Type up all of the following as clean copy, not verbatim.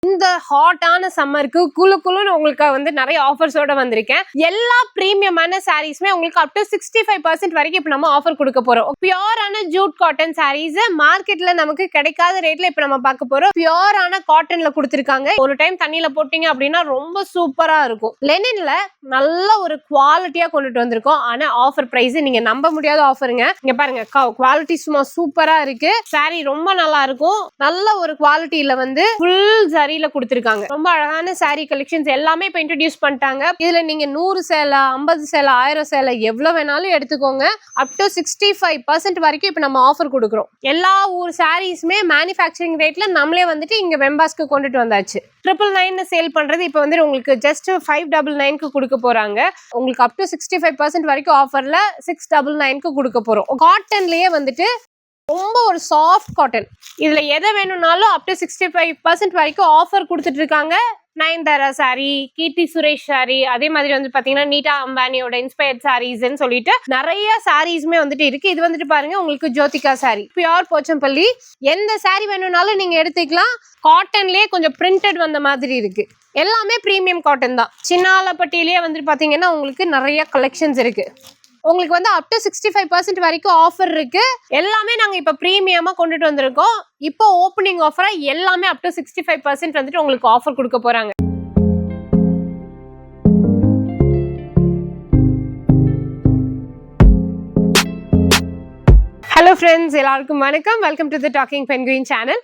இந்த ஹாட்டான சம்மருக்கு குளுன்னு உங்களுக்கு வந்து நிறைய ஆஃபர்ஸோட வந்திருக்கேன். எல்லா பிரீமியமான சாரீஸ்மே உங்களுக்கு அப் டு 65% வரைக்கும் இப்ப நம்ம ஆஃபர் கொடுக்க போறோம். பியூரான ஜூட் காட்டன் சாரீஸ் மார்க்கெட்ல நமக்கு கிடைக்காத ரேட்ல இப்ப நம்ம பார்க்க போறோம். பியூரான காட்டன்ல கொடுத்திருக்காங்க. ஒரு டைம் தண்ணியில போட்டீங்க அப்படின்னா ரொம்ப சூப்பரா இருக்கும். லெனின்ல நல்ல ஒரு குவாலிட்டியா கொண்டுட்டு வந்திருக்கோம். ஆனா ஆஃபர் பிரைஸ் நீங்க நம்ப முடியாத ஆஃபருங்க. இங்க பாருங்க, குவாலிட்டி சும்மா சூப்பரா இருக்கு. சாரி ரொம்ப நல்லா இருக்கும். நல்ல ஒரு குவாலிட்டியில வந்து ஃபுல் சாரியில கொடுத்திருக்காங்க. ரொம்ப அழகான சாரி கலெக்ஷன்ஸ் எல்லாமே இப்ப இன்ட்ரோடியூஸ் பண்ணிட்டாங்க. இதுல நீங்க 100 சேலை, 50 சேலை, 1000 சேலை எவ்வளவு வேணாலும் எடுத்துக்கோங்க. அப் டு 65% வரைக்கும் இப்ப நம்ம ஆஃபர் கொடுக்குறோம். எல்லா ஊர் சாரீஸ்மே மேனுஃபேக்சரிங் ரேட்ல நம்மளே வந்துட்டு இங்க வெம்பாஸ்க்கு கொண்டுட்டு வந்தாச்சு. 999 சேல் பண்றது இப்ப வந்து உங்களுக்கு ஜஸ்ட் 599க்கு கொடுக்க போறாங்க. உங்களுக்கு அப் டு 65% வரைக்கும் ஆஃபர்ல 699க்கு கொடுக்க போறோம். காட்டன்லயே வந்துட்டு ரொம்ப ஒரு சாஃப்ட் காட்டன். இதுல எதை வேணும்னாலும் அப் டு 65% வரைக்கும் ஆஃபர் கொடுத்துட்டு இருக்காங்க. நயன்தாரா சாரி, கீர்த்தி சுரேஷ் சாரி, அதே மாதிரி வந்து பாத்தீங்கன்னா நீட்டா அம்பானியோட இன்ஸ்பயர்ட் சாரீஸ்ன்னு சொல்லிட்டு நிறைய சாரீஸ்மே வந்துட்டு இருக்கு. இது வந்துட்டு பாருங்க, உங்களுக்கு ஜோதிகா சாரி, பியூர் போச்சம்பள்ளி. எந்த சாரி வேணும்னாலும் நீங்க எடுத்துக்கலாம். காட்டன்லயே கொஞ்சம் பிரிண்டட் வந்த மாதிரி இருக்கு. எல்லாமே பிரீமியம் காட்டன் தான். சின்னாலப்பட்டியிலேயே வந்துட்டு பாத்தீங்கன்னா உங்களுக்கு நிறைய கலெக்ஷன்ஸ் இருக்கு. உங்களுக்கு வந்து அப் டு 65% வரைக்கும் ஆஃபர் இருக்கு. எல்லாமே நாங்க இப்ப பிரீமியமா கொண்டுட்டு வந்திருக்கோம். இப்போ ஓப்பனிங் ஆஃபரா எல்லாமே அப் டு 65% வந்துட்டு உங்களுக்கு ஆஃபர் கொடுக்க போறாங்க. ஹலோ ஃப்ரெண்ட்ஸ், எல்லாருக்கும் வணக்கம். Welcome to the docking penguin channel.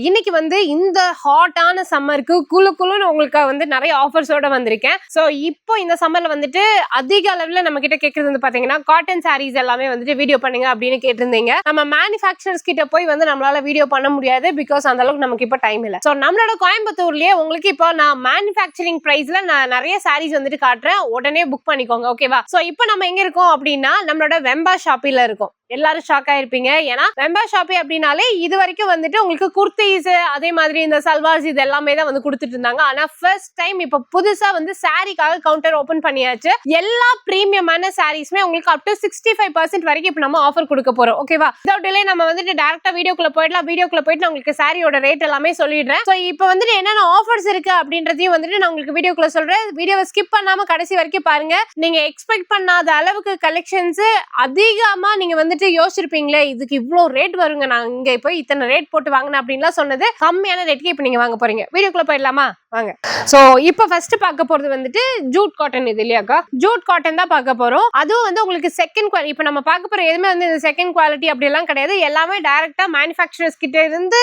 இன்னைக்கு வந்து இந்த ஹாட்டான சம்மருக்கு குளுன்னு உங்களுக்கு வந்து நிறைய ஆஃபர்ஸோட வந்திருக்கேன். ஸோ இப்போ இந்த சம்மர்ல வந்துட்டு அதிக அளவில் நம்ம கிட்ட கேட்கறது வந்து பாத்தீங்கன்னா காட்டன் சாரீஸ் எல்லாமே வந்துட்டு வீடியோ பண்ணுங்க அப்படின்னு கேட்டிருந்தீங்க. நம்ம மேனுஃபேக்சரர்ஸ் கிட்ட போய் வந்து நம்மளால வீடியோ பண்ண முடியாது. பிகாஸ் அந்த அளவுக்கு நமக்கு இப்போ டைம் இல்லை. ஸோ நம்மளோட கோயம்புத்தூர்லயே உங்களுக்கு இப்போ நான் மேனுஃபேக்சரிங் பிரைஸ்ல நான் நிறைய சாரீஸ் வந்துட்டு காட்டுறேன். உடனே புக் பண்ணிக்கோங்க, ஓகேவா? ஸோ இப்போ நம்ம எங்க இருக்கோம் அப்படின்னா நம்மளோட வெம்பா ஷாப்பில இருக்கோம். எல்லாரும் ஷாக் ஆயிருப்பீங்க. ஏன்னா வெம்பா ஷாப்பி அப்படின்னாலே இது வரைக்கும் வந்துட்டு உங்களுக்கு குர்த்திஸ், அதே மாதிரி இந்த சல்வார்ஸ் இது எல்லாமே தான் வந்து கொடுத்துட்டு இருந்தாங்க. ஆனா ஃபர்ஸ்ட் டைம் இப்ப புதுசா வந்து சாரிக்காக கவுண்டர் ஓபன் பண்ணியாச்சு. எல்லா பிரீமியமான சாரீஸ்மே உங்களுக்கு அப் டு 65% வரைக்கும் இப்ப நம்ம ஆஃபர் கொடுக்க போறோம், ஓகேவா? வித்அவுட் டிலே நம்ம வந்துட்டு டைரக்டா வீடியோக்குள்ள போயிடலாம். வீடியோக்குள்ள போயிட்டு நான் உங்களுக்கு சாரியோட ரேட் எல்லாமே சொல்லிடுறேன். ஸோ இப்போ வந்துட்டு என்னென்ன ஆஃபர்ஸ் இருக்கு அப்படின்றதையும் வந்துட்டு நான் உங்களுக்கு வீடியோக்குள்ள சொல்றேன். வீடியோவை ஸ்கிப் பண்ணாம கடைசி வரைக்கும் பாருங்க. நீங்க எக்ஸ்பெக்ட் பண்ணாத அளவுக்கு கலெக்ஷன்ஸ் அதிகமா நீங்க வந்து யோசிச்சிருப்பீங்களே, இதுக்கு இவ்வளோ ரேட் வருங்க, நான் இங்க போய் இத்தனை ரேட் போட்டு வாங்கினேன் அப்படின்லாம் சொன்னது கம்மியான ரேட்டுக்கு இப்போ நீங்க வாங்க போறீங்க. வீடியோக்குள்ள போயிடலாமா? வாங்க. சோ இப்போ ஃபர்ஸ்ட் பார்க்க போறது வந்துட்டு ஜூட் காட்டன். இது இல்லையாக்கா, ஜூட் காட்டன் தான் பார்க்க போறோம். அதுவும் வந்து உங்களுக்கு செகண்ட் குவாலிட்டி. இப்போ நம்ம பார்க்க போற எதுவுமே வந்து இந்த செகண்ட் குவாலிட்டி அப்படி எல்லாம் கிடையாது. எல்லாமே டைரக்டா மேனுஃபேக்சரர்ஸ் கிட்ட இருந்து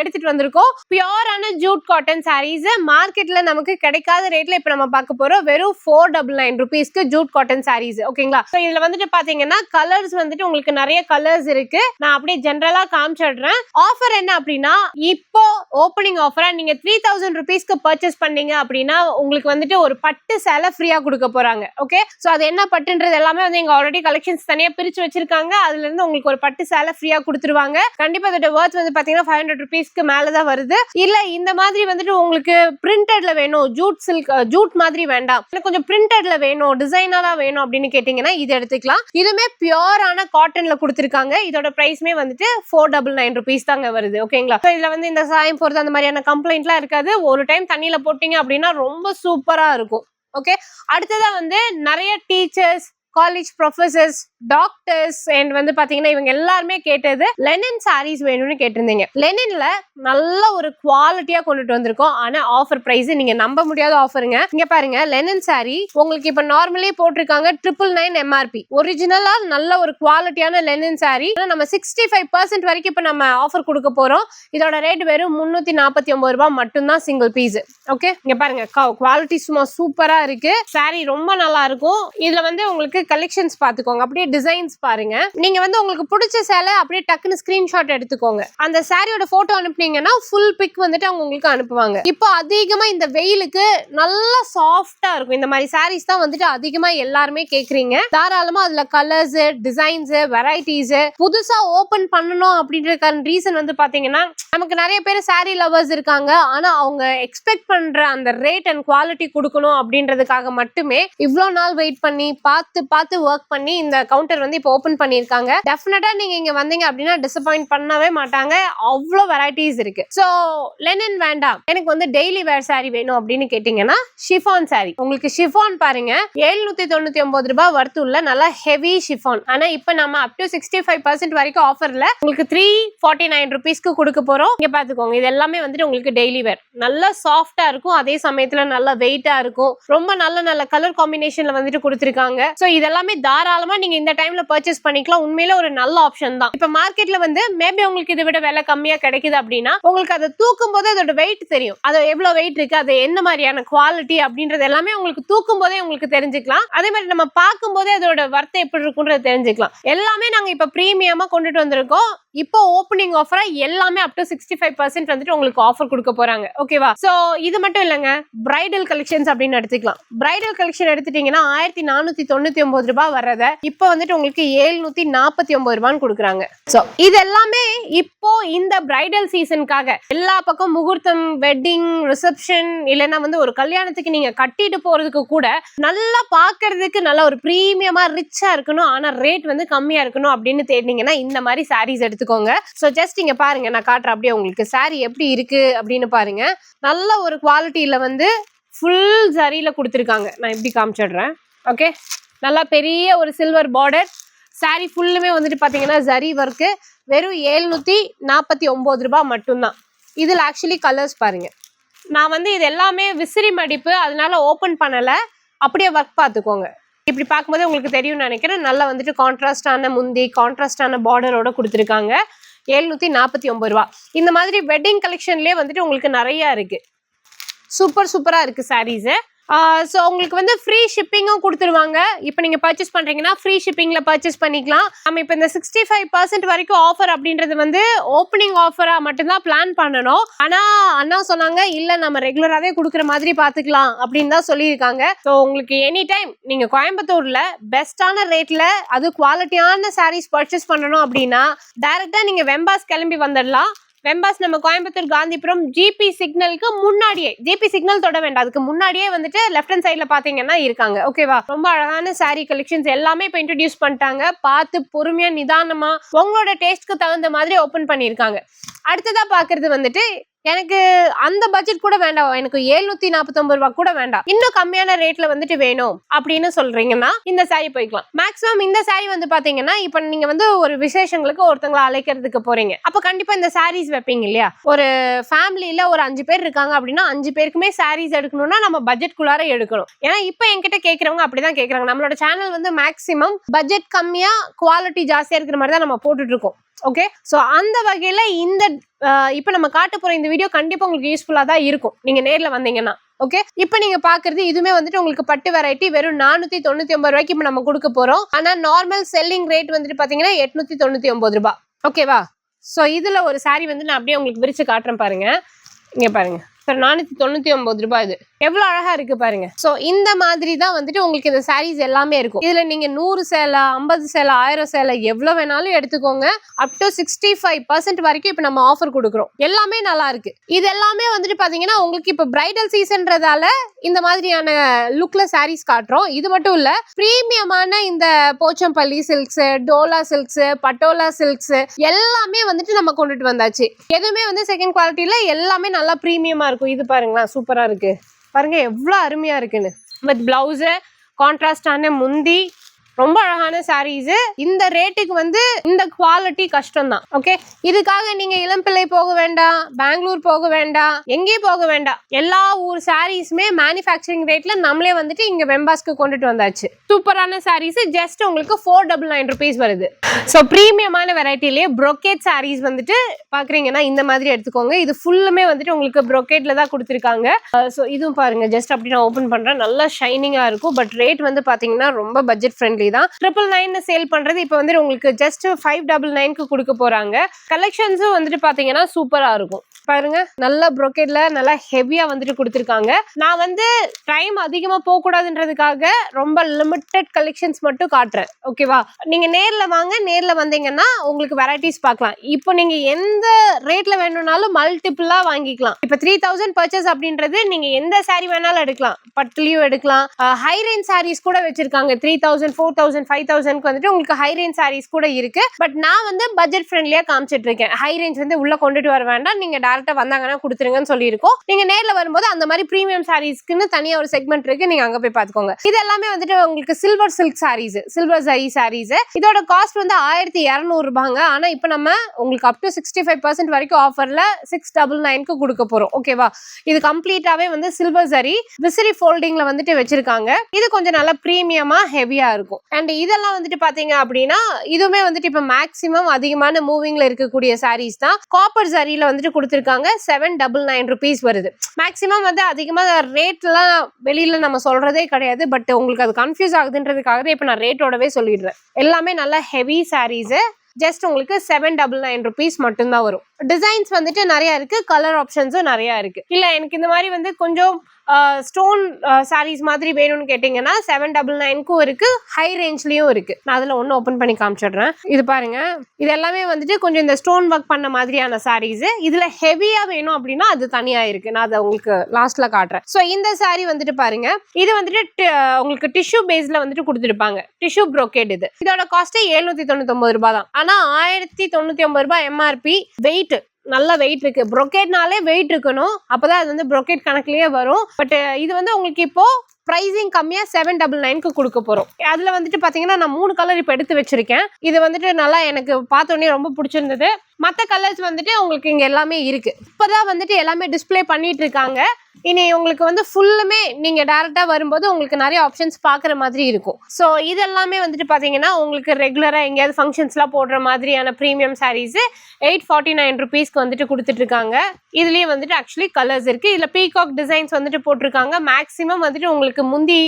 எடுத்துட்டு வந்திருக்கோம். பியூரான ஜூட் காட்டன் சாரீஸ் மார்க்கெட்ல நமக்கு கிடைக்காத ரேட்ல இப்போ நம்ம பார்க்க போறோம். வெறும் 499 ருபீஸ்க்கு ஜூட் காட்டன் சாரீஸ், ஓகேங்களா? ஸோ இதுல வந்துட்டு பாத்தீங்கன்னா கலர்ஸ் வந்துட்டு உங்களுக்கு நிறைய கலர்ஸ் இருக்கு. நான் அப்படியே ஜெனரலா காமிச்சிடுறேன். ஆஃபர் என்ன அப்படின்னா, இப்போ ஓப்பனிங் ஆஃபரா நீங்க 3000 ருபீஸ்க்கு பர்ச்சேஸ் பண்ணீங்க அப்படின்னா உங்களுக்கு வந்துட்டு ஒரு பட்டு சேலை ஃப்ரீயா கொடுக்க போறாங்க. ஓகே, சோ அது என்ன பட்டுன்றது எல்லாமே வந்து இங்க ஆல்ரெடி கலெக்ஷன்ஸ் தனியா பிரிச்சு வச்சிருக்காங்க. அதுல இருந்து உங்களுக்கு ஒரு பட்டு சேலை ஃப்ரீயா கொடுத்துருவாங்க. கண்டிப்பா இதோட வர்த் வந்து பாத்தீங்கன்னா 500 ருபீஸ்க்கு மேலதான் வருது. இல்ல இந்த மாதிரி வந்துட்டு உங்களுக்கு பிரிண்டட்ல வேணும், ஜூட் சில்க், ஜூட் மாதிரி வேண்டாம், கொஞ்சம் பிரிண்டட்ல வேணும், டிசைனரா வேணும் அப்படின்னு கேட்டீங்கன்னா இது எடுத்துக்கலாம். இதுமே பியூரான காட்டன்ல கொடுத்திருக்காங்க. இதோட பிரைஸ்மே வந்துட்டு 499 ருபீஸ் தாங்க வருது, ஓகேங்களா? இதுல வந்து இந்த சாயம் போறது அந்த மாதிரியான கம்ப்ளைண்ட்லாம் இருக்காது. ஒரு டைம் தண்ணியில போட்டீங்க அப்படின்னா ரொம்ப சூப்பரா இருக்கும். ஓகே, அடுத்ததா வந்து நிறைய teachers, college professors, doctors and வந்து பாத்தீங்கன்னா இவங்க எல்லாருமே கேட்டது லெனின் சாரீஸ் வேணும்னு கேட்டிருந்தீங்க. லெனின்ல நல்ல ஒரு குவாலிட்டியா கொண்டுட்டு வந்திருக்கோம். ஆனா ஆஃபர் பிரைஸ் நீங்க நம்ப முடியாத ஆஃபருங்க. இங்க பாருங்க, லெனின் சாரி உங்களுக்கு இப்ப நார்மலி போட்டிருக்காங்க 999 MRP. ஒரிஜினலா நல்ல ஒரு குவாலிட்டியான லெனின் சாரி நம்ம 65% வரைக்கும் இப்ப நம்ம ஆஃபர் கொடுக்க போறோம். இதோட ரேட் வெறும் 349 ரூபாய் மட்டும்தான் சிங்கிள் பீஸ். ஓகே, இங்க பாருங்க, குவாலிட்டி சும்மா சூப்பரா இருக்கு. சாரி ரொம்ப நல்லா இருக்கும். இதுல வந்து உங்களுக்கு கலெக்ஷன்ஸ் பாத்துக்கோங்க, அப்படியே டிசைன்ஸ் பாருங்க. நீங்க வந்து உங்களுக்கு பிடிச்ச சேலை அப்படியே டக்குன்னு ஸ்கிரீன்ஷாட் எடுத்துக்கோங்க. அந்த சாரியோட போட்டோ அனுப்புனீங்கன்னா ஃபுல் பிக் வந்துட்டு அவங்க உங்களுக்கு அனுப்புவாங்க. இப்போ அதிகமா இந்த வெயிலுக்கு நல்ல சாஃப்டா இருக்கும். இந்த மாதிரி சாரீஸ் தான் வந்துட்டு அதிகமா எல்லாருமே கேக்குறீங்க. தாராளமா அதுல கலர்ஸ், டிசைன்ஸ், வெரைட்டிஸ் புதுசா ஓபன் பண்ணணும் அப்படின்றதுக்கான ரீசன் வந்து பாத்தீங்கன்னா நமக்கு நிறைய பேர் சாரி லவர்ஸ் இருக்காங்க. ஆனா அவங்க எக்ஸ்பெக்ட் பண்ற அந்த ரேட் அண்ட் குவாலிட்டி கொடுக்கணும் அப்படின்றதுக்காக மட்டுமே இவ்வளவு நாள் வெயிட் பண்ணி பார்த்து பார்த்து ஒர்க் பண்ணி இந்த கவுண்டர் வந்து இப்போ ஓபன் பண்ணிருக்காங்க. டெஃபினட்டா நீங்க இங்க வந்தீங்க அப்படின்னா டிசப்பாயிண்ட் பண்ணவே மாட்டாங்க. அவ்வளோ வெரைட்டிஸ் இருக்கு. ஸோ லெனின் வேண்டாம், எனக்கு வந்து டெய்லி வேர் சாரி வேணும் அப்படின்னு கேட்டீங்கன்னா ஷிஃபான் சாரி. உங்களுக்கு ஷிஃபான் பாருங்க 799 ரூபாய் வர்த்து உள்ள நல்லா ஹெவி ஷிஃபான். ஆனா இப்ப நம்ம அப் டு 65% வரைக்கும் ஆஃபர்ல உங்களுக்கு 349 ருபீஸ்க்கு கொடுக்க போறோம். இங்க பாத்துக்கோங்க, இது எல்லாமே வந்துட்டு உங்களுக்கு டெய்லி வேர். நல்லா சாஃப்டா இருக்கும், அதே சமயத்துல நல்லா வெயிட்டா இருக்கும். ரொம்ப நல்ல நல்ல கலர் காம்பினேஷன்ல வந்துட்டு கொடுத்திருக்காங்க. சோ இதெல்லாமே தாராளமா நீங்க இந்த டைம்ல பர்ச்சேஸ் பண்ணிக்கலாம். உண்மையில ஒரு நல்ல ஆப்ஷன் தான். இப்ப மார்க்கெட்ல வந்து மேபி உங்களுக்கு இதை விட விலை கம்மியா கிடைக்குது அப்படின்னா உங்களுக்கு அதை தூக்கும் போது அதோட வெயிட் தெரியும். அது எவ்வளவு வெயிட் இருக்கு, அது என்ன மாதிரியான குவாலிட்டி அப்படின்றது எல்லாமே உங்களுக்கு தூக்கும் போதே உங்களுக்கு தெரிஞ்சுக்கலாம். அதே மாதிரி நம்ம பார்க்கும் போதே அதோட வர்த்தம் எப்படி இருக்குன்றது தெரிஞ்சுக்கலாம். எல்லாமே நாங்க இப்ப பிரீமியமா கொண்டுட்டு வந்திருக்கோம். இப்போ ஓப்பனிங் ஆஃபரா எல்லாமே அப் டு 65% வந்துட்டு உங்களுக்கு ஆஃபர் கொடுக்க போறாங்க. ஓகேவா? சோ இது மட்டும் இல்லங்க, பிரைடல் கலெக்ஷன்ஸ் அப்படின்னு எடுத்துக்கலாம். பிரைடல் கலெக்ஷன் எடுத்துட்டீங்கன்னா 1499 ரூபாய் வர்றத இப்போ வந்துட்டு உங்களுக்கு 749 ரூபான்னு கொடுக்குறாங்க. சோ இது எல்லாமே இப்போ இந்த பிரைடல் சீசனுக்காக எல்லா பக்கம் முகூர்த்தம், வெட்டிங், ரிசப்ஷன் இல்லைன்னா வந்து ஒரு கல்யாணத்துக்கு நீங்க கட்டிட்டு போறதுக்கு கூட நல்லா பாக்குறதுக்கு நல்ல ஒரு பிரீமியமா ரிச்சா இருக்கணும், ஆனா ரேட் வந்து கம்மியா இருக்கணும் அப்படின்னு தேடினீங்கன்னா இந்த மாதிரி சாரீஸ் எடுத்துக்கோங்க. சோ ஜஸ்ட் இங்க பாருங்க, நான் காட்டுறேன் அப்படியே உங்களுக்கு சாரி எப்படி இருக்கு அப்படின்னு பாருங்க. நல்ல ஒரு குவாலிட்டியில வந்து ஃபுல் ஜரியில கொடுத்துருக்காங்க. நான் எப்படி காமிச்சிடுறேன். ஓகே, நல்லா பெரிய ஒரு சில்வர் பார்டர் சாரி ஃபுல்லுமே வந்துட்டு பாத்தீங்கன்னா ஜரி ஒர்க்கு. வெறும் 749 ரூபாய் மட்டும்தான். இதுல ஆக்சுவலி கலர்ஸ் பாருங்க. நான் வந்து இது எல்லாமே விசிறி மடிப்பு, அதனால ஓபன் பண்ணல, அப்படியே ஒர்க் பார்த்துக்கோங்க. இப்படி பார்க்கும்போது உங்களுக்கு தெரியும்னு நினைக்கிறேன். நல்லா வந்துட்டு கான்ட்ராஸ்டான முந்தி, கான்ட்ராஸ்டான பார்டரோட கொடுத்துருக்காங்க. 749 ரூபா. இந்த மாதிரி வெட்டிங் கலெக்ஷன்லயே வந்துட்டு உங்களுக்கு நிறைய இருக்கு. சூப்பரா இருக்கு சாரீஸ். ஸோ உங்களுக்கு வந்து ஃப்ரீ ஷிப்பிங்கும் கொடுத்துருவாங்க. இப்போ நீங்கள் பர்ச்சேஸ் பண்ணுறீங்கன்னா ஃப்ரீ ஷிப்பிங்கில் பர்ச்சேஸ் பண்ணிக்கலாம். நம்ம இப்போ இந்த 65% வரைக்கும் ஆஃபர் அப்படின்றது வந்து ஓப்பனிங் ஆஃபராக மட்டும்தான் பிளான் பண்ணணும். ஆனால் அண்ணா சொன்னாங்க இல்லை நம்ம ரெகுலராகவே கொடுக்குற மாதிரி பார்த்துக்கலாம் அப்படின்னு தான் சொல்லியிருக்காங்க. ஸோ உங்களுக்கு எனி டைம் நீங்கள் கோயம்புத்தூரில் பெஸ்ட்டான ரேட்டில் அது குவாலிட்டியான சாரீஸ் பர்ச்சேஸ் பண்ணணும் அப்படின்னா டைரெக்டாக நீங்கள் வெம்பாஸ் கிளம்பி வந்துடலாம். வெம்பாஸ் நம்ம கோயம்புத்தூர் காந்திபுரம் ஜிபி சிக்னலுக்கு முன்னாடியே, ஜிபி சிக்னல் தொட வேண்டாம், அதுக்கு முன்னாடியே வந்துட்டு லெஃப்ட் ஹேண்ட் சைட்ல பாத்தீங்கன்னா இருக்காங்க. ஓகேவா? ரொம்ப அழகான சாரீ கலெக்ஷன்ஸ் எல்லாமே இப்போ இன்ட்ரோடியூஸ் பண்ணிட்டாங்க. பார்த்து பொறுமையா நிதானமா உங்களோட டேஸ்ட்க்கு தகுந்த மாதிரி ஓபன் பண்ணியிருக்காங்க. அடுத்ததா பாக்குறது வந்துட்டு எனக்கு அந்த பட்ஜெட் கூட வேண்டாம், எனக்கு 749 ரூபாய் கூட வேண்டாம், இன்னும் கம்மியான ரேட்ல வந்துட்டு வேணும் அப்படின்னு சொல்றீங்கன்னா இந்த சாரி போய்க்கலாம். மேக்ஸிமம் இந்த சாரி வந்து பாத்தீங்கன்னா இப்ப நீங்க வந்து ஒரு விசேஷங்களுக்கு ஒருத்தங்களை அழைக்கிறதுக்கு போறீங்க, அப்ப கண்டிப்பா இந்த சாரீஸ் வைப்பீங்க இல்லையா? ஒரு ஃபேமிலியில ஒரு 5 பேர் இருக்காங்க அப்படின்னா 5 பேருக்குமே சாரீஸ் எடுக்கணும்னா நம்ம பட்ஜெட் குள்ளார எடுக்கணும். ஏன்னா இப்ப என்கிட்ட கேட்கறவங்க அப்படிதான் கேட்கறாங்க. நம்மளோட சேனல் வந்து மேக்ஸிமம் பட்ஜெட் கம்மியா குவாலிட்டி ஜாஸ்தியா இருக்கிற மாதிரி தான் நம்ம போட்டுட்டு இருக்கோம். ஓகே, சோ அந்த வகையில இந்த இப்ப நம்ம காட்ட போற இந்த வீடியோ கண்டிப்பா உங்களுக்கு யூஸ்ஃபுல்லா தான் இருக்கும் நீங்க நேர்ல வந்தீங்கன்னா. ஓகே, இப்ப நீங்க பாக்குறது இதுமே வந்துட்டு உங்களுக்கு பட்டு வெரைட்டி வெறும் 499 ரூபாய்க்கு இப்ப நம்ம கொடுக்க போறோம். ஆனா நார்மல் செல்லிங் ரேட் வந்துட்டு பாத்தீங்கன்னா 899 ரூபாய். ஓகேவா? சோ இதுல ஒரு சாரி வந்து நான் அப்படியே உங்களுக்கு விரிச்சு காட்டுறேன் பாருங்க. இங்க பாருங்க, 499 ரூபாய். இது எவ்வளவு அழகா இருக்கு பாருங்க. சோ இந்த மாதிரி தான் வந்துட்டு உங்களுக்கு இந்த சாரீஸ் எல்லாமே இருக்கும். இதுல நீங்க 100 சேலை, 50 சேலை, 1000 சேலை எவ்வளவு வேணாலும் எடுத்துக்கோங்க. அப் டு 65% வரைக்கும் இப்ப நம்ம ஆஃபர் கொடுக்குறோம். எல்லாமே நல்லா இருக்கு. இது எல்லாமே வந்துட்டு பாத்தீங்கன்னா உங்களுக்கு இப்ப பிரைடல் சீசன்றதால இந்த மாதிரியான லுக்ல சாரீஸ் காட்டுறோம். இது மட்டும் இல்ல, பிரீமியமான இந்த Pochampalli silks, Dola silks, patola silks எல்லாமே வந்துட்டு நம்ம கொண்டுட்டு வந்தாச்சு. எதுவுமே வந்து செகண்ட் குவாலிட்டியில எல்லாமே நல்லா பிரீமியமா இருக்கும். இது பாருங்களா, சூப்பரா இருக்கு பாருங்க, எவ்வளவு அருமையா இருக்குன்னு. வித் பிளவுஸ், கான்ட்ராஸ்டான முந்தி, ரொம்ப அழகான சாரீஸ். இந்த ரேட்டுக்கு வந்து இந்த குவாலிட்டி கஷ்டம் தான். ஓகே, இதுக்காக நீங்க இளம்பிள்ளை போக வேண்டாம், பெங்களூர் போக வேண்டாம், எங்கேயும் போக வேண்டாம். எல்லா ஊர் சாரீஸுமே மேனுஃபேக்சரிங் ரேட்ல நம்மளே வந்துட்டு இங்க வெம்பாஸ்க்கு கொண்டுட்டு வந்தாச்சு. சூப்பரான சாரீஸ் ஜஸ்ட் உங்களுக்கு 499 ருபீஸ் வருது. ஸோ பிரீமியமான வெரைட்டிலேயே ப்ரொக்கேட் சாரீஸ் வந்துட்டு பாக்குறீங்கன்னா இந்த மாதிரி எடுத்துக்கோங்க. இது ஃபுல்லுமே வந்துட்டு உங்களுக்கு ப்ரொக்கேட்ல தான் கொடுத்துருக்காங்க. ஸோ இதுவும் பாருங்க, ஜஸ்ட் அப்படி நான் ஓப்பன் பண்றேன், நல்லா ஷைனிங்கா இருக்கும். பட் ரேட் வந்து பாத்தீங்கன்னா ரொம்ப பட்ஜெட் ஃப்ரெண்ட்லி தான். 999 சேல் பண்றது இப்போ வந்து உங்களுக்கு ஜஸ்ட் 599க்கு கொடுக்க போறாங்க. கலெக்ஷன்ஸும் வந்துட்டு பாத்தீங்கன்னா சூப்பரா இருக்கும். பாருங்க நல்ல brocade-ல நல்லா ஹெவியா வந்துட்டு கொடுத்திருக்காங்க. நான் வந்து டைம் அதிகமா போக கூடாதுன்றதுக்காக ரொம்ப லிமிட்டட் கலெக்ஷன்ஸ் மட்டும் காட்டுறேன். ஓகேவா? நீங்க நேர்ல வாங்க, நேர்ல வந்தீங்கன்னா உங்களுக்கு வெரைட்டிஸ் பார்க்கலாம். இப்போ நீங்க எந்த ரேட்ல வேணும்னாலும் மல்டிபிளா வாங்கிக்கலாம். இப்போ 3000 பர்ச்சேஸ் அப்படின்றது நீங்க எந்த saree வேணாலும் எடுக்கலாம். பட்டுலயும் எடுக்கலாம். ஹை ரேஞ்ச் sarees கூட வச்சிருக்காங்க. 3000 4000 5000க்கு வந்துட்டு உங்களுக்கு ஹை ரேஞ்ச் sarees கூட இருக்கு. பட் நான் வந்து பட்ஜெட் ஃப்ரெண்ட்லியா காமிச்சிட்டு இருக்கேன். ஹை ரேஞ்ச் வந்து உள்ள கொண்டுட்டு வர வேண்டாம், நீங்க டைரக்டா வந்தாங்கன்னா கொடுத்துருங்கன்னு சொல்லியிருக்கோம். நீங்க நேர்ல வரும்போது அந்த மாதிரி பிரீமியம் சாரீஸ்க்குன்னு தனியா ஒரு செக்மெண்ட் இருக்கு, நீங்க அங்க போய் பாத்துக்கோங்க. இது எல்லாமே வந்துட்டு உங்களுக்கு silver silk sarees, silver zari sarees. இதோட காஸ்ட் வந்து 1200 ரூபாங்க. ஆனா இப்போ நம்ம உங்களுக்கு அப் டு 65% வரைக்கும் ஆஃபர்ல 699க்கு கொடுக்க போறோம். ஓகேவா? இது கம்ப்ளீட்டாவே வந்து சில்வர் ஜரி விசிறி ஃபோல்டிங்ல வந்துட்டு வச்சிருக்காங்க. இது கொஞ்சம் நல்லா பிரீமியமா ஹெவியா இருக்கும். அண்ட் இதெல்லாம் வந்துட்டு பாத்தீங்க அப்படின்னா இதுவுமே வந்துட்டு இப்ப மேக்ஸிமம் அதிகமான மூவிங்ல இருக்கக்கூடிய சாரீஸ் தான். காப்பர் ஜரியில வந்துட்டு கொடுத்திருக்காங்க. 799 rupees வருது. மேக்ஸிமம் வந்து அதிகமா ரேட்லாம் வெளியில நம்ம சொல்றதே கிடையாது. பட் உங்களுக்கு அது கன்ஃபியூஸ் ஆகுதுன்றதுக்காக இப்ப நான் ரேட்டோடவே சொல்லிடுறேன். எல்லாமே நல்ல ஹெவி சாரீஸ். ஜஸ்ட் உங்களுக்கு 799 rupees மட்டும்தான் வரும். டிசைன்ஸ் வந்துட்டு நிறைய இருக்கு, கலர் ஆப்ஷன்ஸும் நிறைய இருக்கு. இல்ல எனக்கு இந்த மாதிரி வந்து கொஞ்சம் ஸ்டோன் சாரீஸ் மாதிரி வேணும்னு கேட்டீங்கன்னா 799க்கும் இருக்கு, ஹை ரேஞ்ச்லயும் இருக்கு. நான் அதுல ஒன்னு ஓபன் பண்ணி காமிச்சிடுறேன். இது பாருங்க, இது எல்லாமே வந்துட்டு கொஞ்சம் இந்த ஸ்டோன் ஒர்க் பண்ண மாதிரியான சாரீஸ். இதுல ஹெவியா வேணும் அப்படின்னா அது தனியா இருக்கு, நான் அதை உங்களுக்கு லாஸ்ட்ல காட்டுறேன். ஸோ இந்த சாரீ வந்துட்டு பாருங்க, இது வந்துட்டு உங்களுக்கு டிஷ்யூ பேஸ்ல வந்துட்டு கொடுத்துருப்பாங்க. Tissue brocade. இதோட காஸ்ட் 799 ரூபாய் தான். ஆனா 1099 ரூபாய் எம்ஆர்பி. வெயிட் நல்ல வெயிட் இருக்கு. brocade-னாலே வெயிட் இருக்கணும், அப்பதான் அது வந்து brocade கணக்குலயே வரும். பட் இது வந்து உங்களுக்கு இப்போ பிரைசிங் கம்மியா 799க்கு கொடுக்க போறோம். அதுல வந்துட்டு பாத்தீங்கன்னா நான் 3 கலர் இப்ப எடுத்து வச்சிருக்கேன். இது வந்துட்டு நல்லா எனக்கு பார்த்தோன்னே ரொம்ப பிடிச்சிருந்தது. மற்ற கலர்ஸ் வந்துட்டு உங்களுக்கு இங்க எல்லாமே இருக்கு. இப்பதான் வந்துட்டு எல்லாமே டிஸ்பிளே பண்ணிட்டு இருக்காங்க. இனி உங்களுக்கு வந்து ஃபுல்லுமே நீங்க டைரக்டா வரும்போது உங்களுக்கு நிறைய ஆப்ஷன்ஸ் பாக்குற மாதிரி இருக்கும். ஸோ இது எல்லாமே வந்துட்டு பாத்தீங்கன்னா உங்களுக்கு ரெகுலரா எங்கேயாவது ஃபங்க்ஷன்ஸ்லாம் போடுற மாதிரியான ப்ரீமியம் சாரீஸ் 849 rupeesக்கு வந்துட்டு கொடுத்துட்டு இருக்காங்க. இதுலயே வந்துட்டு ஆக்சுவலி கலர்ஸ் இருக்கு. இதுல பீகாக் டிசைன்ஸ் வந்துட்டு போட்டிருக்காங்க. மேக்ஸிமம் வந்துட்டு உங்களுக்கு முந்தி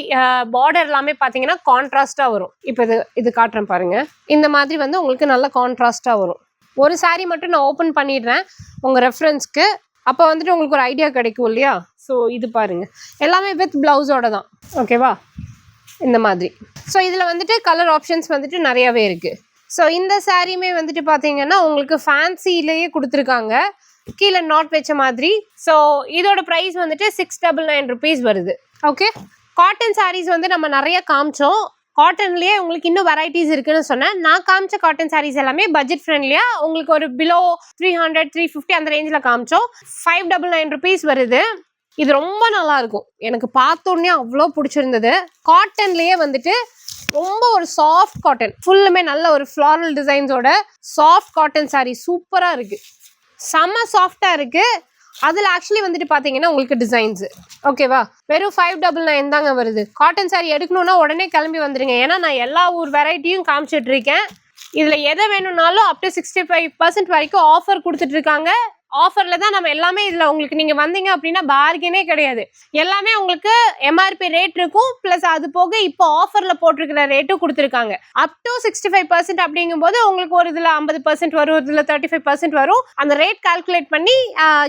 பார்டர் எல்லாமே பாத்தீங்கன்னா கான்ட்ராஸ்டா வரும். இப்போ இது காட்டுறேன் பாருங்க. இந்த மாதிரி வந்து உங்களுக்கு நல்ல கான்ட்ராஸ்டா வரும். ஒரு சாரீ மட்டும் நான் ஓபன் பண்ணிடுறேன் உங்க ரெஃபரன்ஸ்க்கு. அப்போ வந்துட்டு உங்களுக்கு ஒரு ஐடியா கிடைக்கும் இல்லையா? ஸோ இது பாருங்க, எல்லாமே வித் பிளவுஸோட தான். ஓகேவா? இந்த மாதிரி. ஸோ இதில் வந்துட்டு கலர் ஆப்ஷன்ஸ் வந்துட்டு நிறையவே இருக்கு. ஸோ இந்த சாரியுமே வந்துட்டு பார்த்தீங்கன்னா உங்களுக்கு ஃபேன்சிலேயே கொடுத்துருக்காங்க, கீழே நாட் வச்ச மாதிரி. ஸோ இதோட ப்ரைஸ் வந்துட்டு 699 rupees வருது. ஓகே, காட்டன் சாரீஸ் வந்து நம்ம நிறைய காமிச்சோம். காட்டன்லயே உங்களுக்கு இன்னும் வெரைட்டிஸ் இருக்குன்னு சொன்னேன். நான் காமிச்ச காட்டன் சாரீஸ் எல்லாமே பட்ஜெட் ஃப்ரெண்ட்லியா உங்களுக்கு ஒரு பிலோ 300 350 அந்த ரேஞ்சில் காமிச்சோம். 599 rupees வருது. இது ரொம்ப நல்லா இருக்கும், எனக்கு பார்த்தோன்னே அவ்வளோ பிடிச்சிருந்தது. காட்டன்லயே வந்துட்டு ரொம்ப ஒரு சாஃப்ட் காட்டன், ஃபுல்லுமே நல்ல ஒரு ஃப்ளாரல் டிசைன்ஸோட சாஃப்ட் காட்டன் சாரீ சூப்பரா இருக்கு, செம்ம சாஃப்டா இருக்கு. அதுல ஆக்சுவலி வந்துட்டு பாத்தீங்கன்னா உங்களுக்கு டிசைன்ஸ் ஓகேவா வெறும் 599 தாங்க வருது. காட்டன் சாரி எடுக்கணும்னா உடனே கிளம்பி வந்துருங்க, ஏன்னா நான் எல்லா ஊர் வெரைட்டியும் காமிச்சிட்டு இருக்கேன். இதுல எதை வேணும்னாலும் அப் டு 65% வரைக்கும் ஆஃபர் கொடுத்துட்டு இருக்காங்க. ஆஃபர்ல தான் நம்ம எல்லாமே இதுல உங்களுக்கு நீங்க வந்தீங்க அப்படின்னா பார்கெனே கிடையாது, எல்லாமே உங்களுக்கு எம்ஆர்பி ரேட் இருக்கும். பிளஸ் அது போக இப்போ ஆஃபர்ல போட்டிருக்கிற ரேட்டும் கொடுத்துருக்காங்க. அப் டு 65% அப்படிங்கும் போது உங்களுக்கு ஒரு இதுல 50% வரும், இதுல 35% வரும். அந்த ரேட் கால்குலேட் பண்ணி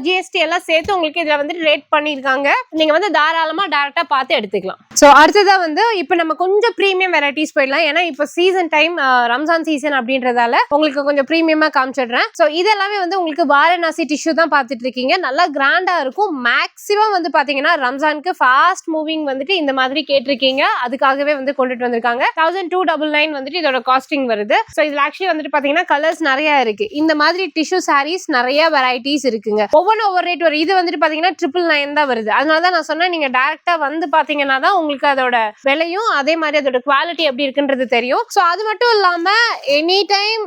ஜிஎஸ்டி எல்லாம் சேர்த்து உங்களுக்கு இதுல வந்து ரேட் பண்ணிருக்காங்க. நீங்க வந்து தாராளமா டைரக்டா பார்த்து எடுத்துக்கலாம். ஸோ அடுத்ததா வந்து இப்போ நம்ம கொஞ்சம் ப்ரீமியம் வெரைட்டிஸ் போயிடலாம், ஏன்னா இப்போ சீசன் டைம், ரம்ஜான் சீசன் அப்படின்றதால உங்களுக்கு கொஞ்சம் ப்ரீமியமா காமிச்சிடுறேன். ஸோ இதெல்லாமே வந்து உங்களுக்கு வாரணாசி டிஷ்யூ தான் பார்த்துட்டு இருக்கீங்க, நல்லா கிராண்டா இருக்கும். மேக்ஸிமம் வந்து பாத்தீங்கன்னா ரம்ஜானுக்கு ஃபாஸ்ட் மூவிங் வந்துட்டு இந்த மாதிரி கேட்டிருக்கீங்க, அதுக்காகவே வந்து கொண்டுட்டு வந்திருக்காங்க. 1299 வந்துட்டு இதோட காஸ்டிங் வருது. ஸோ இதுல ஆக்சுவலி வந்துட்டு பாத்தீங்கன்னா கலர்ஸ் நிறைய இருக்கு. இந்த மாதிரி டிஷ்யூ சாரீஸ் நிறைய வெரைட்டிஸ் இருக்குங்க, ஒவ்வொரு ரேட் வரும். இது வந்துட்டு பாத்தீங்கன்னா 999 தான் வருது. அதனாலதான் நான் சொன்னேன், நீங்க டைரக்டா வந்து பாத்தீங்கன்னா தான் உங்களுக்கு அதோட விலையும் அதே மாதிரி அதோட குவாலிட்டி எப்படி இருக்குன்றது தெரியும். ஸோ அது மட்டும் இல்லாம எனி டைம்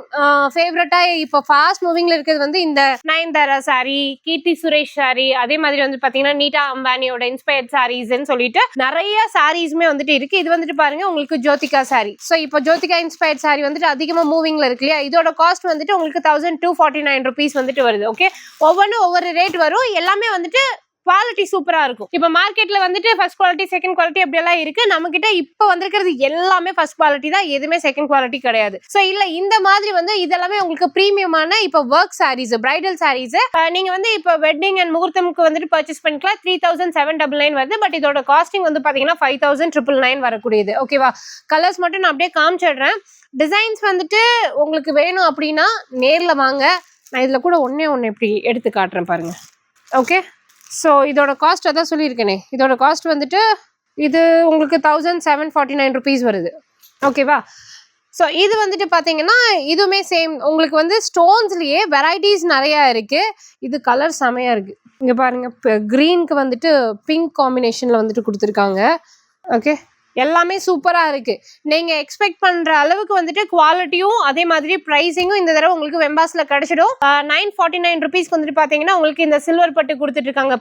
ஃபேவரட்டா இப்போ ஃபாஸ்ட் மூவிங்ல இருக்கிறது வந்து இந்த நயன்தாரா சாரி, கீர்த்தி சுரேஷ் சாரி, அதே மாதிரி வந்து பாத்தீங்கன்னா நீட்டா அம்பானியோட இன்ஸ்பயர்ட் சாரீஸ்ன்னு சொல்லிட்டு நிறைய சாரீஸ்மே வந்துட்டு இருக்கு. இது வந்துட்டு பாருங்க உங்களுக்கு ஜோதிகா சாரி. ஸோ இப்போ ஜோதிகா இன்ஸ்பயர்ட் சாரி வந்துட்டு அதிகமா மூவிங்ல இருக்கு இல்லையா, இதோட காஸ்ட் வந்துட்டு உங்களுக்கு 1249 rupees வந்துட்டு வருது. ஓகே, ஒவ்வொரு ரேட் வரும். எல்லாமே வந்துட்டு குவாலிட்டி சூப்பரா இருக்கும். இப்ப மார்க்கெட்ல வந்துட்டு ஃபர்ஸ்ட் குவாலிட்டி செகண்ட் குவாலிட்டி அப்படி எல்லாம் இருக்கு. நம்ம கிட்ட இப்ப வந்திருக்கிறது எல்லாமே ஃபர்ஸ்ட் குவாலிட்டி தான், எதுவுமே செகண்ட் குவாலிட்டி கிடையாது. சோ இல்ல இந்த மாதிரி வந்து இதெல்லாமே உங்களுக்கு பிரீமியமான இப்ப ஒர்க் சாரீஸ், பிரைடல் சாரீஸ் நீங்க வந்து இப்ப வெட்டிங் அண்ட் முகூர்த்தம்க்கு வந்துட்டு பர்ச்சேஸ் பண்ணிக்கலாம். 3799 வருது. பட் இதோட காஸ்டிங் வந்து பாத்தீங்கன்னா 5999 வரக்கூடியது. ஓகேவா? கலர்ஸ் மட்டும் நான் அப்படியே காமிச்சிடுறேன். டிசைன்ஸ் வந்துட்டு உங்களுக்கு வேணும் அப்படின்னா நேர்ல வாங்க. நான் இதுல கூட ஒண்ணே இப்படி எடுத்து காட்டுறேன் பாருங்க. ஓகே, ஸோ இதோட காஸ்ட் அதான் சொல்லியிருக்கேனே, இதோட காஸ்ட் வந்துட்டு இது உங்களுக்கு 1749 ருபீஸ் வருது. ஓகேவா? ஸோ இது வந்துட்டு பார்த்தீங்கன்னா இதுவுமே சேம் உங்களுக்கு வந்து ஸ்டோன்ஸ்லேயே வெரைட்டிஸ் நிறையா இருக்குது. இது கலர் செமையாக இருக்குது. இங்கே பாருங்கள், இப்போ க்ரீனுக்கு வந்துட்டு பிங்க் காம்பினேஷனில் வந்துட்டு கொடுத்துருக்காங்க. ஓகே, எல்லாமே சூப்பராக இருக்குது. நீங்கள் எக்ஸ்பெக்ட் பண்ணுற அளவுக்கு வந்துட்டு குவாலிட்டியும் அதே மாதிரி ப்ரைஸிங்கும் இந்த தடவை உங்களுக்கு வெம்பாஸில் கிடச்சிடும். 949 ருபீஸ்க்கு வந்துட்டு பார்த்தீங்கன்னா உங்களுக்கு இந்த சில்வர் பட்டு கொடுத்துட்ருக்காங்க.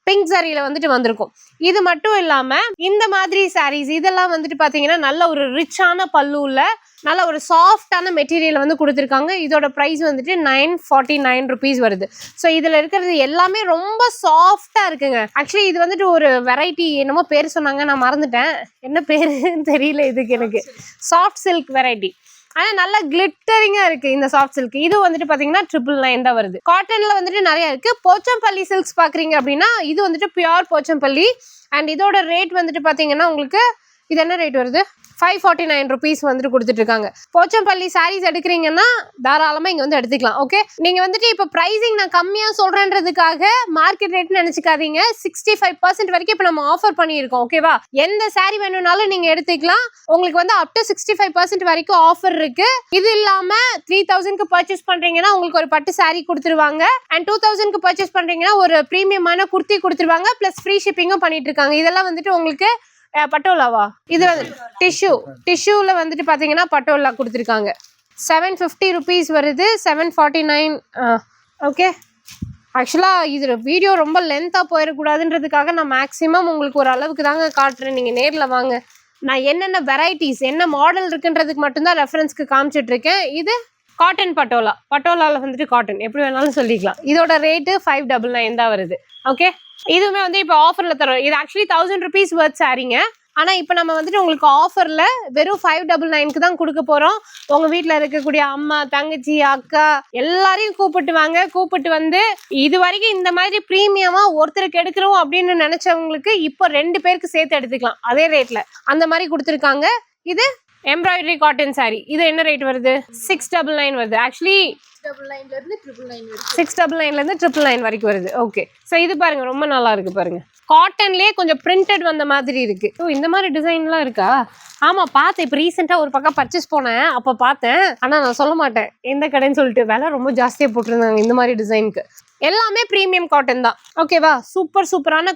பிங்க் சாரியில் வந்துட்டு வந்திருக்கும். இது மட்டும் இல்லாமல் இந்த மாதிரி சாரீஸ் இதெல்லாம் வந்துட்டு பார்த்தீங்கன்னா நல்ல ஒரு ரிச்சான பல்லுவில் நல்ல ஒரு சாஃப்டான மெட்டீரியல் வந்து கொடுத்துருக்காங்க. இதோட ப்ரைஸ் வந்துட்டு 949 ருபீஸ் வருது. ஸோ இதில் இருக்கிறது எல்லாமே ரொம்ப சாஃப்டாக இருக்குங்க. ஆக்சுவலி இது வந்துட்டு ஒரு வெரைட்டி, என்னமோ பேர் சொன்னாங்க, நான் மறந்துட்டேன், என்ன பேருன்னு தெரியல இதுக்கு எனக்கு. சாஃப்ட் சில்க் வெரைட்டி, ஆனால் நல்லா கிளிட்டரிங்காக இருக்குது இந்த சாஃப்ட் சில்க். இது வந்துட்டு பார்த்தீங்கன்னா 999 தான் வருது. காட்டனில் வந்துட்டு நிறையா இருக்குது. போச்சம்பள்ளி சில்க்ஸ் பார்க்குறீங்க அப்படின்னா இது வந்துட்டு பியூர் போச்சம்பள்ளி. அண்ட் இதோட ரேட் வந்துட்டு பார்த்தீங்கன்னா உங்களுக்கு இது என்ன ரேட் வருது? 549 ருபீஸ் வந்துட்டு கொடுத்துட்டு இருக்காங்க. போச்சம்பள்ளி சாரீஸ் எடுக்கிறீங்கன்னா தாராளமாக இங்கே வந்து எடுத்துக்கலாம். ஓகே, நீங்கள் வந்துட்டு இப்போ ப்ரைஸிங் நான் கம்மியாக சொல்கிறேன்றதுக்காக மார்க்கெட் ரேட்னு நினச்சிக்காதீங்க. 65% வரைக்கும் இப்போ நம்ம ஆஃபர் பண்ணியிருக்கோம். ஓகேவா? எந்த சாரீ வேணும்னாலும் நீங்கள் எடுத்துக்கலாம். உங்களுக்கு வந்து அப் டு 65% வரைக்கும் ஆஃபர் இருக்கு. இது இல்லாமல் 3000க்கு பர்ச்சேஸ் பண்ணுறீங்கன்னா உங்களுக்கு ஒரு பட்டு சாரீ கொடுத்துருவாங்க. அண்ட் 2000க்கு பர்ச்சேஸ் பண்ணுறீங்கன்னா ஒரு ப்ரீமியமான குர்த்தி கொடுத்துருவாங்க. ப்ளஸ் ஃப்ரீ ஷிப்பிங்கும் பண்ணிட்டு இருக்காங்க. இதெல்லாம் வந்துட்டு உங்களுக்கு பட்டோலாவா? இது வந்து டிஷ்யூல வந்துட்டு பாத்தீங்கன்னா பட்டோலா கொடுத்துருக்காங்க. 750 ருபீஸ் வருது. 749. ஓகே, ஆக்சுவலா இது வீடியோ ரொம்ப லென்த்தா போயிடக்கூடாதுன்றதுக்காக நான் மேக்ஸிமம் உங்களுக்கு ஒரு அளவுக்கு தாங்க காட்டுறேன். நீங்க நேர்ல வாங்க. நான் என்னென்ன வெரைட்டிஸ் என்ன மாடல் இருக்குன்றதுக்கு மட்டும்தான் ரெஃபரன்ஸ்க்கு காமிச்சிட்டு இருக்கேன். இது காட்டன் பட்டோலாவில் வந்துட்டு காட்டன் எப்படி வேணாலும் சொல்லிக்கலாம். இதோட ரேட்டு 599 தான் வருது. ஓகே, இதுவுமே வந்து இப்போ ஆஃபரில் தரோம். இது ஆக்சுவலி 1000 ருபீஸ் வர்த் சாரீங்க. ஆனால் இப்போ நம்ம வந்துட்டு உங்களுக்கு ஆஃபரில் வெறும் 599க்கு தான் கொடுக்க போகிறோம். உங்கள் வீட்டில் இருக்கக்கூடிய அம்மா, தங்கச்சி, அக்கா எல்லாரையும் கூப்பிட்டு வந்து இது வரைக்கும் இந்த மாதிரி ப்ரீமியமாக ஒருத்தருக்கு எடுக்கிறோம் அப்படின்னு நினச்சவங்களுக்கு இப்போ 2 பேருக்கு சேர்த்து எடுத்துக்கலாம் அதே ரேட்டில். அந்த மாதிரி கொடுத்துருக்காங்க. இது எம்ப்ராய்டரி காட்டன் சாரி. இது என்ன ரேட் வருது? 699 வருது. ஆக்சுவலி 699 999 வரைக்கும் வருது. ஓகே, ஸோ இது பாருங்க ரொம்ப நல்லா இருக்கு பாருங்க. காட்டன்லேயே கொஞ்சம் பிரிண்டட் வந்த மாதிரி இருக்கு. ஓ, இந்த மாதிரி டிசைன்லாம் இருக்கா? ஆமாம், பார்த்தேன். இப்போ ரீசெண்டாக ஒரு பக்கம் பர்ச்சேஸ் போனேன், அப்போ பார்த்தேன். ஆனால் நான் சொல்ல மாட்டேன் எந்த கடைன்னு சொல்லிட்டு, விலை ரொம்ப ஜாஸ்தியாக போட்டிருந்தாங்க இந்த மாதிரி டிசைனுக்கு. எல்லாமே ப்ரீமியம் காட்டன் தான். ஓகேவா? சூப்பரான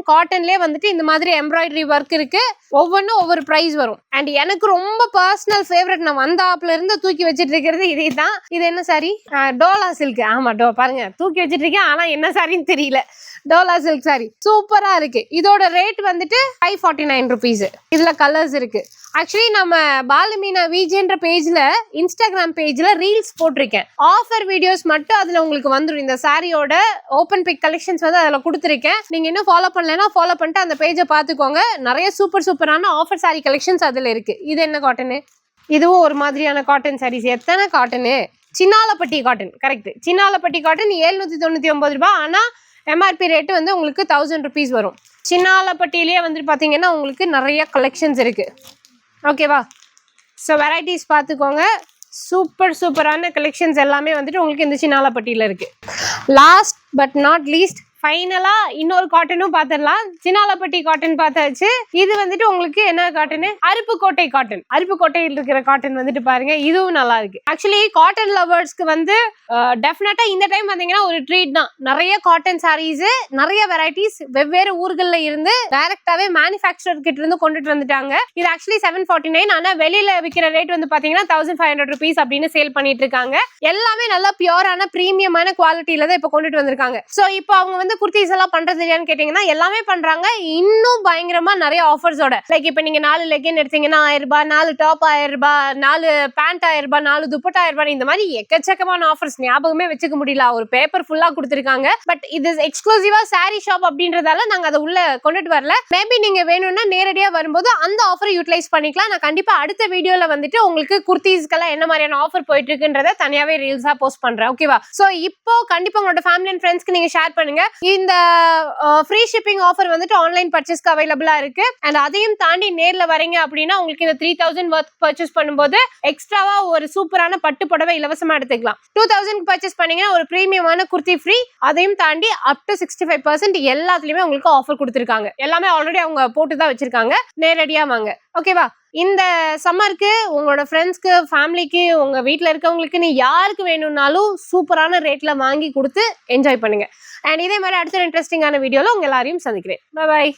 காட்டன்லேயே வந்துட்டு இந்த மாதிரி எம்ப்ராய்டரி ஒர்க் இருக்கு. ஒவ்வொன்றும் ஒவ்வொரு ப்ரைஸ் வரும். அண்ட் எனக்கு ரொம்ப பர்சனல் ஃபேவரட், நான் வந்த ஆப்ல இருந்து தூக்கி வச்சிட்டு இருக்கிறது இதே தான். இது என்ன சாரி? டோலா சில்க். ஆமா, பாருங்க தூக்கி வச்சிட்டு இருக்கேன், ஆனா என்ன சாரின்னு தெரியல. டோலா சில்க் சாரி சூப்பரா இருக்கு. இதோட ரேட் வந்துட்டு 549 ருபீஸ். இதுல கலர்ஸ் இருக்கு. ஆக்சுவலி நம்ம பாலுமீனா விஜேன்ற பேஜ்ல, இன்ஸ்டாகிராம் பேஜ்ல ரீல்ஸ் போட்டிருக்கேன். ஆஃபர் வீடியோஸ் மட்டும் அதுல உங்களுக்கு வந்துடும். இந்த சாரியோட ஓப்பன் பிக் கலெக்ஷன்ஸ் வந்து அதுல கொடுத்துருக்கேன். நீங்க இன்னும் ஃபாலோ பண்ணலன்னா ஃபாலோ பண்ணிட்டு அந்த பேஜை பார்த்துக்கோங்க. நிறைய சூப்பரான ஆஃபர் சாரி கலெக்ஷன்ஸ் அதுல இருக்கு. இது என்ன காட்டனு? இதுவும் ஒரு மாதிரியான காட்டன் சாரீஸ். எத்தனை cotton? Chinnalapatti cotton. Correct, Chinnalapatti cotton 799 ரூபாய். ஆனா எம்ஆர்பி ரேட்டு வந்து உங்களுக்கு 1000 ருபீஸ் வரும். சின்னாலப்பட்டியிலேயே வந்துட்டு பார்த்தீங்கன்னா உங்களுக்கு நிறைய கலெக்ஷன்ஸ் இருக்கு. ஓகேவா? ஸோ வெரைட்டிஸ் பார்த்துக்கோங்க. சூப்பரான கலெக்ஷன்ஸ் எல்லாமே வந்துட்டு உங்களுக்கு இந்த சின்னாலப்பட்டியில் இருக்கு. லாஸ்ட் பட் நாட் லீஸ்ட், ஃபைனலா இன்னொரு காட்டனும் பார்த்துடலாம். சின்னாலப்பட்டி காட்டன் பார்த்தாச்சு. இது வந்துட்டு உங்களுக்கு என்ன காட்டனு? அருப்புக்கோட்டை காட்டன். அருப்புக்கோட்டையில் இருக்கிற காட்டன் வந்துட்டு பாருங்க, இதுவும் நல்லா இருக்கு. ஆக்சுவலி காட்டன் லவர்ஸ்க்கு வந்து டெஃபினட்டா இந்த டைம் வந்தீங்கன்னா ஒரு ட்ரீட் தான். நிறைய காட்டன் சாரீஸ், நிறைய வெரைட்டிஸ் வெவ்வேறு ஊர்கள்ல இருந்து டைரக்டாவே மேனுஃபேக்சரர் கிட்ட இருந்து கொண்டுட்டு வந்துட்டாங்க. இது ஆக்சுவலி 749. ஆனா வெளியில விற்கிற ரேட் வந்து பாத்தீங்கன்னா 1500 ருபீஸ் அப்படின்னு சேல் பண்ணிட்டு இருக்காங்க. எல்லாமே நல்லா பியூரான பிரீமியமான குவாலிட்டியில தான் இப்ப கொண்டுட்டு வந்திருக்காங்க. சோ இப்போ அவங்க வந்து வந்து குர்த்திஸ் எல்லாம் பண்றது இல்லையான்னு கேட்டீங்கன்னா எல்லாமே பண்றாங்க. இன்னும் பயங்கரமா நிறைய ஆஃபர்ஸோட. லைக் இப்ப நீங்க 4 லெகின் எடுத்தீங்கன்னா 1000 ரூபாய், 4 டாப் 1000 ரூபாய், 4 பேண்ட் 1000 ரூபாய், 4 துப்பட்டா 1000 ரூபாய், இந்த மாதிரி எக்கச்சக்கமான ஆஃபர்ஸ் ஞாபகமே வச்சுக்க முடியல. ஒரு பேப்பர் ஃபுல்லா கொடுத்திருக்காங்க. பட் இது எக்ஸ்க்ளூசிவா சாரி ஷாப் அப்படின்றதால நாங்க அதை உள்ள கொண்டுட்டு வரல. மேபி நீங்க வேணும்னா நேரடியா வரும்போது அந்த ஆஃபரை யூட்டிலைஸ் பண்ணிக்கலாம். நான் கண்டிப்பா அடுத்த வீடியோல வந்துட்டு உங்களுக்கு குர்த்திஸ்க்கெல்லாம் என்ன மாதிரியான ஆஃபர் போயிட்டு இருக்குன்றத தனியாவே ரீல்ஸா போஸ்ட் பண்றேன். ஓகேவா? சோ இப்போ கண்டிப்பா உங்களோட ஃபேமிலி அண்ட் ஃப்ரெண்ட்ஸ்க்கு நீங்க ஷேர் பண்ணுங்க. இந்த ஃப்ரீ ஷிப்பிங் ஆஃபர் வந்துட்டு ஆன்லைன் பர்ச்சேஸ்க்கு அவைலபிளா இருக்கு. அண்ட் அதையும் தாண்டி நேர்ல வரீங்க அப்படின்னா உங்களுக்கு இந்த 3000 வர்த் பர்ச்சேஸ் பண்ணும்போது எக்ஸ்ட்ராவா ஒரு சூப்பரான பட்டு புடவை இலவசமா எடுத்துக்கலாம். 2000 பர்ச்சேஸ் பண்ணீங்கன்னா ஒரு பிரீமியமான குர்த்தி ஃப்ரீ. அதையும் தாண்டி அப் டு 65% எல்லாத்துலயுமே உங்களுக்கு ஆஃபர் கொடுத்திருக்காங்க. எல்லாமே ஆல்ரெடி அவங்க போட்டு தான் வச்சிருக்காங்க. நேரடியா வாங்க. ஓகேவா? இந்த சம்மருக்கு உங்களோட ஃப்ரெண்ட்ஸ்க்கு, ஃபேமிலிக்கு, உங்க வீட்டில் இருக்கவங்களுக்கு, நீ யாருக்கு வேணும்னாலும் சூப்பரான ரேட்ல வாங்கி கொடுத்து என்ஜாய் பண்ணுங்க. அண்ட் இதே மாதிரி அடுத்த இன்ட்ரெஸ்டிங்கான வீடியோல உங்க எல்லாரையும் சந்திக்கிறேன். Bye bye.